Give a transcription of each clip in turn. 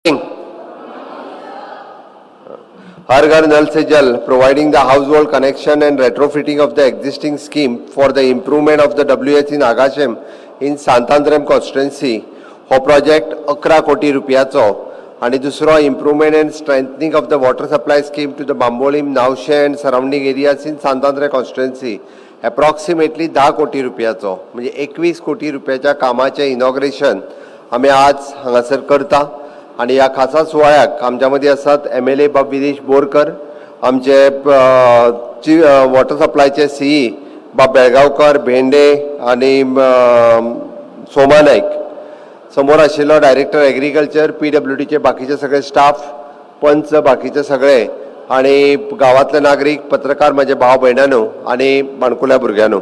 Har Ghar Nal Se Jal, providing the household connection and retrofitting of the existing scheme for the improvement of the WH in Agashem in Santandrem constituency. हो project 11 कोटी रुपयाचो आणि दुसरो improvement and strengthening of the water supply scheme to the Bambolim, Naushe and surrounding areas in Santandrem constituency. Approximately 10 कोटी रुपयाचो म्हणजे 21 कोटी रुपयाच्या कामाचे inauguration आम्ही आज हांगासर करता आणि या खासा सुवाळ्याक आमच्या मध्ये असतात MLA बाब विदेश बोरकर, आमचे वॉटर सप्लायचे CE बाब बेळगावकर, भेंडे आणि सोमा नाईक, समोर आशिल्लो डायरेक्टर एग्रीकल्चर, PWD चे बाकीचे सगळे स्टाफ, पंच बाकीचे सगळे आणि गावातले नागरिक, पत्रकार माझे भाव बहिणांनो आणि माणकुल्या भुरग्यांनो,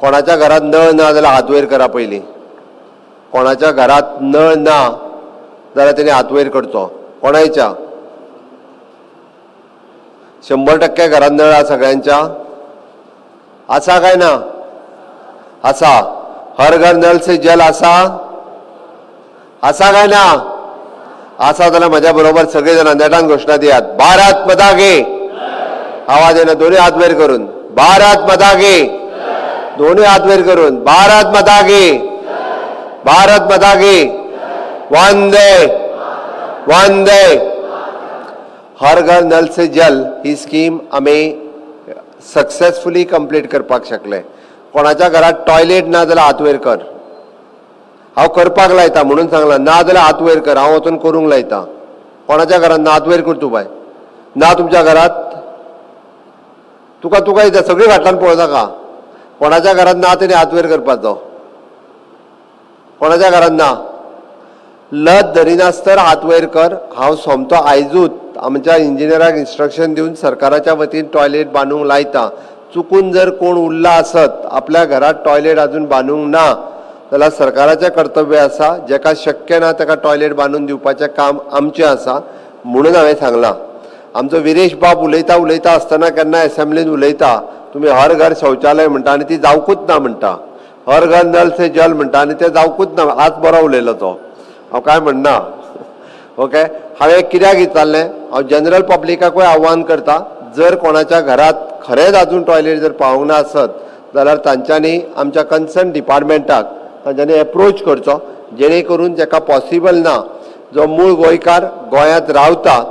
कोणाच्या घरात नळ ना जाल्यार हात वयर करा पयलीं. कोणाच्या घरात नळ ना जाल्यार तेणे हात वयर करचो. कोणाच्या 100% घरात नळ आसा सगळ्यांच्या? आसा काय ना? आसा. हर घर नल से जल आसा? आसा काय ना? आसा जाल्यार म्हज्या बरोबर सगळे जाण नेटान घोषणा दियात. भारत माता की आवाज येना, दोन्ही हात वयर करून. भारत माता की, दोन्ही हात वयर करून. भारत माता की, भारत माता की. वंदे वंदे. हर घर नल से जल ही स्कीम आम्ही सक्सेसफुली कंप्लीट करपाक शकले. कोणाच्या घरात टॉयलेट ना जाल्यार हात वयर कर. हांव करपाक लायता म्हणून सांगला, ना जाल्यार हात वयर कर, हांव वचून करूंक लायता. कोणाच्या घरात ना हात वयर कर तूं बाय. ना तुमच्या घरात? तुका येता सगळी फाटल्यान पळोवं नाका. कोणाच्या घरात ना तेणे हात वयर करपाचो. कोणाच्या घरात ना? लत धरिनासतर हात वयर कर. हांव सोमतो आयजूच आमच्या इंजिनियराक इन्स्ट्रक्शन दिवन सरकाराच्या वतीन टॉयलेट बांदूंक लायता. चुकून जर कोण उरला आसत आपल्या घरात टॉयलेट अजून बांदूंक ना जाल्यार सरकाराचें कर्तव्य आसा, जेका शक्य ना ताका टॉयलेट बांदून दिवपाचें काम आमचें आसा. म्हणून हांवें सांगलां. आमचो विरेश बाब उलयता आसतना केन्ना असेंब्लीन उलयता, तुमी हर घर शौचालय म्हणटा आनी ती जावकूच ना म्हणटा. हर घर नल से जल म्हणटा आनी तें जावकूच ना. आज बरो उलयलो तो, हांव काय म्हणना. ओके, हांवें कित्याक विचारलें, हांव जनरल पब्लिकाकूय आव्हान करता, जर कोणाच्या घरात खरेंच अजून टॉयलेट जर पावूंक ना आसत जाल्यार तांच्यांनी आमच्या कन्सर्न डिपार्टमेंटाक तांच्यांनी एप्रोच करचो, जेणे करून जेका पॉसिबल ना, जो मूळ गोंयकार गोंयांत रावता,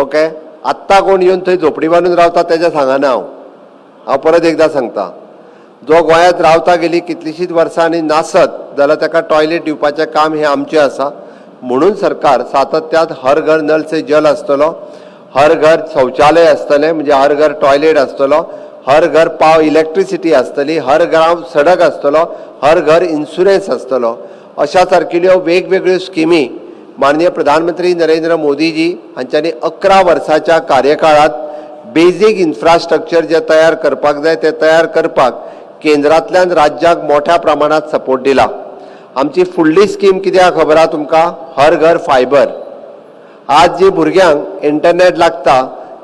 ओके, आत्ता कोण येवन थंय झोपडी बांदून रावता तेजें सांगना. हांव परत एकदां सांगता, जो गोंयांत रावता गेली कितलीशींच वर्सां आनी नासत जाल्यार ताका टॉयलेट दिवपाचें काम हें आमचें आसा. म्हणून सरकार सातत्यात हर घर नल से जल आसतलो, हर घर शौचालय आसतलें म्हणजे हर घर टॉयलेट आसतलो, हर घर पाव इलेक्ट्रिसिटी आसतली, हर गांव सडक आसतलो, हर घर इन्शुरन्स आसतलो. अशा सारकिल्यो वेगवेगळ्यो स्किमी माननीय प्रधानमंत्री नरेंद्र मोदीजी हांच्यांनी 11 वर्साच्या कार्यकाळात बेजीक इन्फ्रास्ट्रक्चर जे तयार करपाक जाय ते तयार करपाक केंद्रांतल्यान राज्याक मोठ्या प्रमाणात सपोर्ट दिला. आमची फुडली स्कीम कित्याक खबर आहा तुमकां? हर घर फायबर. आज जी भुरग्यांक इंटरनेट लागता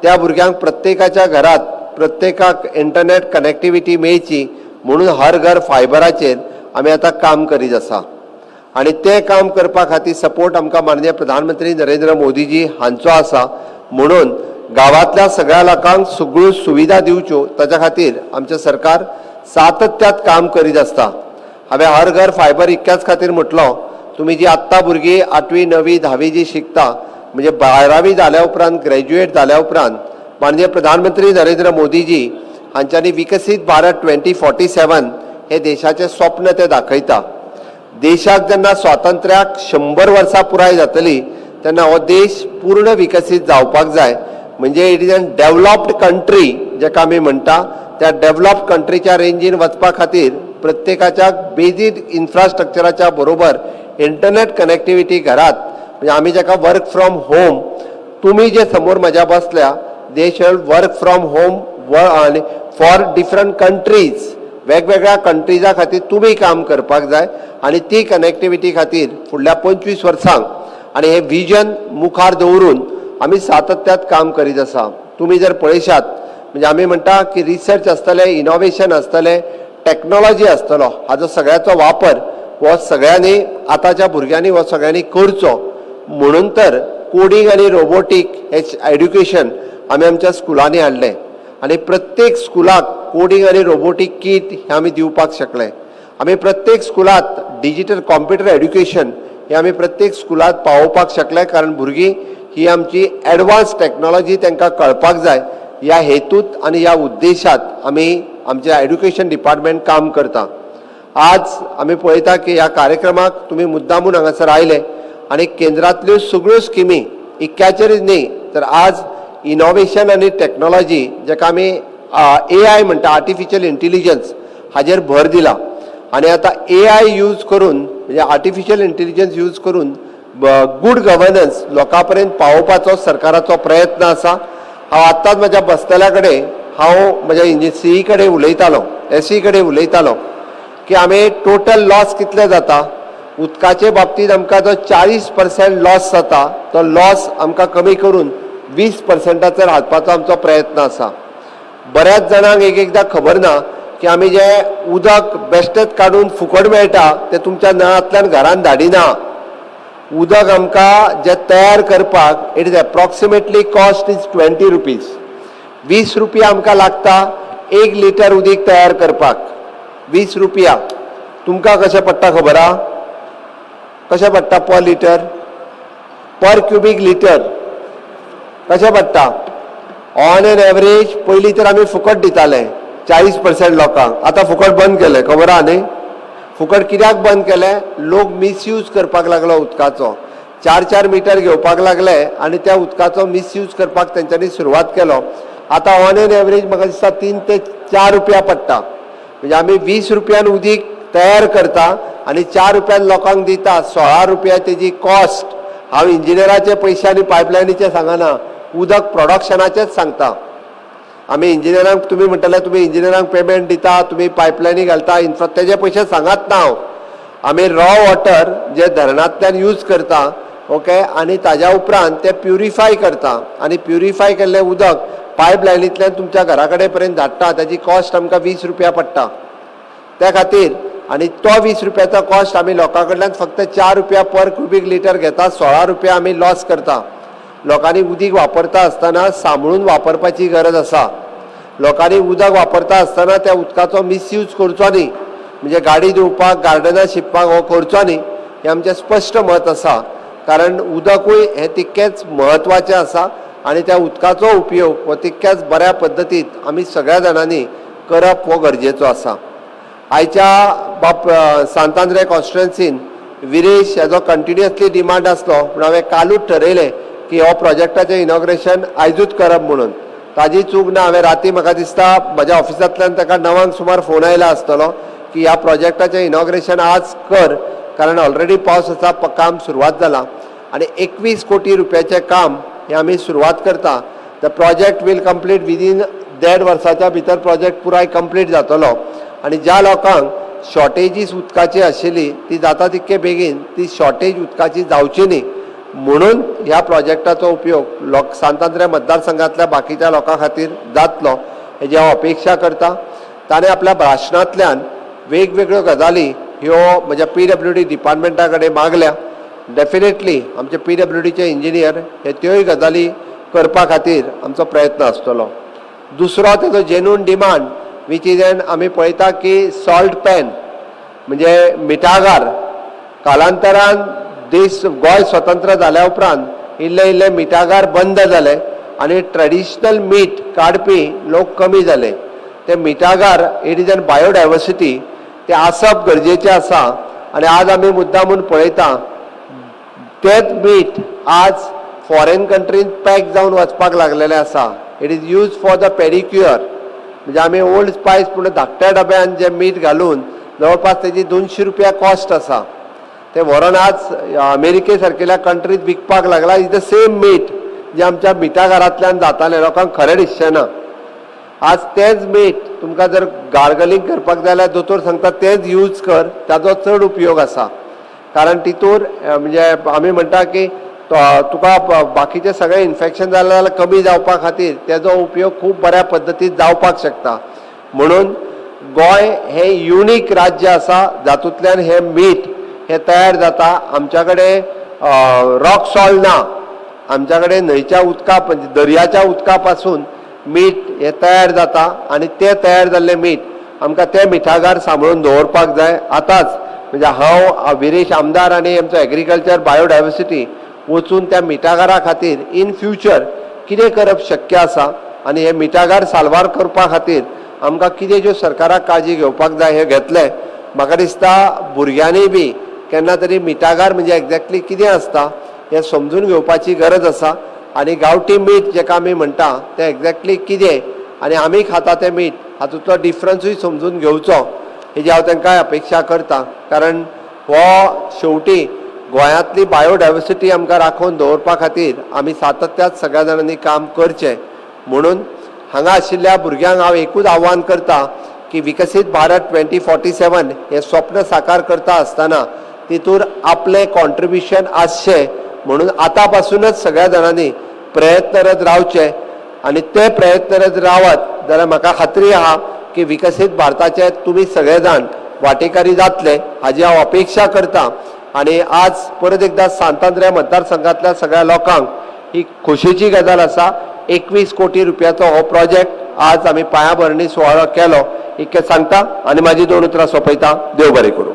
त्या भुरग्यांक प्रत्येकाच्या घरात प्रत्येकाक इंटरनेट कनेक्टिविटी मेळची म्हणून हर घर फायबराचेर आमी आतां काम करीत आसा. आणि ते काम करपा खातीर सपोर्ट आमकां माननीय प्रधानमंत्री नरेंद्र मोदीजी हांचो आसा. म्हणून गावातल्या सगळ्या लोकांक सगळ्यो सुविधा दिवच्यो ताच्या खातीर आमचें सरकार सातत्यात काम करीत आसता. हांवें हर घर फायबर इतक्याच खातीर म्हटलो, तुमी जी आत्ता भुरगीं 8वी 9वी 10वी जी शिकता म्हणजे 12वी जाल्या उपरांत ग्रॅज्युएट जाल्या उपरांत माननीय प्रधानमंत्री नरेंद्र मोदीजी हांच्यांनी विकसीत भारत 2047 हे देशाचें स्वप्न ते दाखयता. देशाक जेन्ना स्वातंत्र्याक 100 वर्सां पुराय जातली तेन्ना हो देश पूर्ण विकसीत जावपाक जाय. म्हणजे it is a developed country जेका आमी म्हणटा, त्या डेव्हलप्ड कंट्रीच्या रेंजीन वचपा खातीर प्रत्येकाच्या बेजीक इन्फ्रास्ट्रक्चराच्या बरोबर इंटरनेट कनेक्टिविटी घरात म्हणजे आमी जेका वर्क फ्रॉम होम, तुमी जे समोर म्हज्या बसल्या, दे शॅल वर्क फ्रॉम होम आनी फॉर डिफरंट कंट्रीज, वेगवेगळ्या कंट्रीजा खातीर तुमी काम करपाक जाय. आणि ती कनेक्टिविटी खातीर फुडल्या 25 वर्सांक आणि हे विजन मुखार दवरून आमी सातत्यात काम करीत आसा. तुमी जर पळयशात म्हणजे आमी म्हणटा की रिसर्च आसतलें, इनोव्हेशन आसतलें, टेक्नॉलॉजी आसतलो, हाजो सगळ्याचो वापर हो सगळ्यांनी आतांच्या भुरग्यांनी हो सगळ्यांनी करचो. म्हणून तर कोडिंग आणि रोबोटिक हे एड्युकेशन आमी आमच्या स्कुलांनी हाडलें आनी प्रत्येक स्कुलाक कोडिंग आणि रोबोटिक किट हे आमी दिवपाक शकले. आमी प्रत्येक स्कुलात डिजिटल कॉम्प्युटर एड्युकेशन हे आमी प्रत्येक स्कुलात पावोवपाक शकले, कारण भुरगीं ही आमची एडवान्स टॅक्नॉलॉजी तांकां कळपाक जाय ह्या हेतूत आनी ह्या उद्देशात आमी आमच्या एड्युकेशन डिपार्टमेंट काम करता. आज आमी पळयता की ह्या कार्यक्रमाक तुमी मुद्दामून हांगासर आयले आनी केंद्रांतल्यो सगळ्यो स्किमी इतक्याचेरच न्ही तर आज इनोव्हेशन आनी टॅक्नॉलॉजी जाका आमी AI म्हणटा, आर्टिफिशियल इंटेलिजन्स, हाजेर भर दिला. आनी आतां AI यूज करून म्हणजे आर्टिफिशियल इंटेलिजन्स यूज करून गुड गव्हर्नन्स लोकां पर्यंत पावोवपाचो सरकाराचो प्रयत्न आसा. हांव आत्ताच म्हज्या बसतल्या कडेन हांव म्हज्या CE कडेन उलयतालो, SE कडेन उलयतालो की आमी टोटल लॉस कितले जाता. उदकाचे बाबतींत आमकां जो 40% लॉस जाता तो लॉस आमकां कमी करून 20%चेर हाडपाचो आमचो प्रयत्न आसा. बऱ्याच जाणांक एकदां खबर ना की आमी जे उदक बेश्टेच काडून फुकट मेळटा ते तुमच्या नळांतल्यान घरांत धाडिना. उदक आमकां जे तयार करपाक it is approximately cost is 20 rupees. 20 रुपया आमकां लागता 1 लिटर उदीक तयार करपाक. 20 रुपया तुमकां कशें पडटा खबर आहा? कशें पडटा पर लिटर, पर क्युबीक लिटर कशें पडटा? ऑन एन एवरेज पयलीं तर आमी फुकट दिताले 40% लोकांक, आतां फुकट बंद केले. खबर आहा न्ही? फुकट कित्याक बंद केलें? लोक मिसयूज करपाक लागलो उदकाचो. 4-4 मिटर घेवपाक लागले आनी त्या उदकाचो मिसयूज करपाक तेंच्यांनी सुरवात केलो. आतां ऑन एन एवरेज म्हाका दिसता 3 ते 4 रुपया पडटा. म्हणजे आमी 20 रुपयान उदीक तयार करता आनी 4 रुपयान लोकांक दिता. 16 रुपया तेजी कॉस्ट. हांव इंजिनियराचे पयशे आनी पायपलायनीचे सांगना, उदक प्रोडक्शनाचेच सांगता. आमी इंजिनियरांक तुमी म्हणटले तुमी इंजिनियरांक पेमेंट दिता, तुमी पायपलायनी घालता, तेजे पयशे सांगत ना हांव. आमी रॉ वॉटर जे धरणांतल्यान यूज करता, ओके, आनी ताज्या उपरांत ते प्युरिफाय करता आनी प्युरिफाय केल्लें उदक पायपलायनींतल्यान तुमच्या घरा कडेन पर्यंत धाडटा. ताजी कॉस्ट आमकां 20 रुपया पडटा. त्या खातीर आनी तो 20 रुपयाचो कॉस्ट आमी लोकां कडल्यान फक्त 4 रुपया पर क्युबीक लिटर घेता. 16 रुपया आमी लॉस करता. लोकांनी उदीक वापरता आसतना सांबाळून वापरपाची गरज आसा. लोकांनी उदक वापरता आसतना त्या उदकाचो मिसयूज करचो न्ही, म्हणजे गाडी धुवपाक, गार्डनां शिंपपाक हो करचो न्ही, हें आमचें स्पश्ट मत आसा. कारण उदकूय हें तितकेंच म्हत्वाचें आसा आनी त्या उदकाचो उपयोग हो तितक्याच बऱ्या पद्दतीत आमी सगळ्या जाणांनी करप हो गरजेचो आसा. आयच्या सांत आंद्रे कॉन्स्टिट्युएन्सीन विरेश हेजो कंटिन्युअसली डिमांड आसलो, पूण हांवें कालूच ठरयलें की हो प्रोजेक्टाचें इनॉग्रेशन आयजूच करप म्हणून. ताजी चूक ना. हांवें राती म्हाका दिसता म्हज्या ऑफिसांतल्यान ताका 9 सुमार फोन आयला आसतलो की ह्या प्रोजेक्टाचें इनॉग्रेशन आज कर, कारण ऑलरेडी पावसाचा काम सुरवात जाला आनी 21 कोटी रुपयाचें काम हें आमी सुरवात करता. The project will complete within 1.5 वर्साच्या भितर प्रोजेक्ट पुराय कंप्लीट जातलो आनी ज्या लोकांक शॉर्टेजीस उदकाची आशिल्ली ती जाता तितके बेगीन ती शॉर्टेज उदकाची जावची न्ही म्हणून ह्या प्रोजेक्टाचो उपयोग सांत आंद्रे मतदारसंघातल्या बाकीच्या लोकां खातीर जातलो हेजी हांव अपेक्षा करता. ताणें आपल्या भाशणांतल्यान वेगवेगळ्यो गजाली ह्यो म्हज्या PWD डिपार्टमेंटा कडेन मागल्या. डेफिनेटली आमचे PWDचे इंजिनियर हे त्योय गजाली करपा खातीर आमचो प्रयत्न आसतलो. दुसरो तेजो genuine demand which is an आमी पळयता की सॉल्ट पॅन म्हणजे मिठागार. कालांतरान गोंय स्वतंत्र जाल्या उपरांत इल्ले इल्ले मिठागार बंद जाले आनी ट्रेडिशनल मीठ काडपी लोक कमी जाले. ते मिठागार इट इज एन बायोडायवर्सिटी, ते आसप गरजेचें आसा आनी आज आमी मुद्दामून पळयता तेच मीठ आज फॉरेन कंट्रीन पॅक जावन वचपाक लागलेलें आसा. It is use for the pedicure. म्हणजे आमी ओल्ड स्पायस पूण धाकट्या डब्यान जे मीठ घालून जवळपास तेजी 200 रुपया कॉस्ट आसा. ते व्हरोन आज अमेरिके सारकेल्या कंट्रीत विकपाक लागला. इज द सेम मीठ जे आमच्या मिठागारांतल्यान जातालें. लोकांक खरें दिसचें ना. आज तेच मीठ तुमकां जर गार्गलिंग करपाक जाय जाल्यार दोतोर सांगता तेच यूज कर, ताजो चड उपयोग आसा. कारण तितूर म्हणजे आमी म्हणटा की तुका बाकीचे सगळे इन्फेक्शन जालें जाल्यार कमी जावपा खातीर तेजो उपयोग खूब बऱ्या पद्दतीन जावपाक शकता. म्हणून गोंय हें युनीक राज्य आसा जातूंतल्यान हें मीठ हें तयार जाता. आमच्या कडेन रॉक सॉल्ट ना, आमच्याकडे न्हंयच्या उदका दर्याच्या उदका पासून मीठ हे तयार जाता आणि ते तयार जाल्ले मीठ आमकां ते मिठागार सांबाळून दवरपाक जाय. आतांच म्हणजे हांव विरेश आमदार आनी आमचो एग्रीकल्चर बायोडायवर्सिटी वचून त्या मिठागारा खातीर इन फ्युचर कितें करप शक्य आसा आनी हे मिठागार साल्वार करपा खातीर आमकां कितें ज्यो सरकाराक काळजी घेवपाक जाय हे घेतले. म्हाका दिसता भुरग्यांनी बी केन्ना तरी मिठागार म्हणजे एक्झॅक्टली कितें आसता हें समजून घेवपाची गरज आसा आनी गांवठी मीठ जेका आमी म्हणटा तें एक्झॅक्टली कितें आनी आमी खाता तें मीठ हातूंतलो डिफरन्सूय समजून घेवचो हेजी हांव तांकां अपेक्षा करता. कारण हो शेवटी गोंयांतली बायोडायवर्सिटी आमकां राखून दवरपा खातीर आमी सातत्यान सगळ्या जाणांनी काम करचें. म्हणून हांगा आशिल्ल्या भुरग्यांक हांव एकूच आव्हान करता की विकसीत भारत 2047 हे स्वप्न साकार करता आसतना तितूर आपलें कॉन्ट्रिब्युशन आसचें म्हणून आतां पासूनच सगळ्या जाणांनी प्रयत्नरत रावचे आनी ते प्रयत्नरत रावत जाल्यार म्हाका खात्री आहा की विकसीत भारताचे तुमी सगळे जाण वांटेकारी जातले हाजी हांव अपेक्षा करता. आनी आज परत एकदा सांतांद्रे मतदारसंघातल्या सगळ्या लोकांक ही खोशयेची गजाल आसा. 21 कोटी रुपयाचो हो प्रोजेक्ट आज आमी पायाभरणी सुवाळो केलो इतकें सांगता आनी म्हाजी 2 उतरां सोंपयता. देव बरें करूं.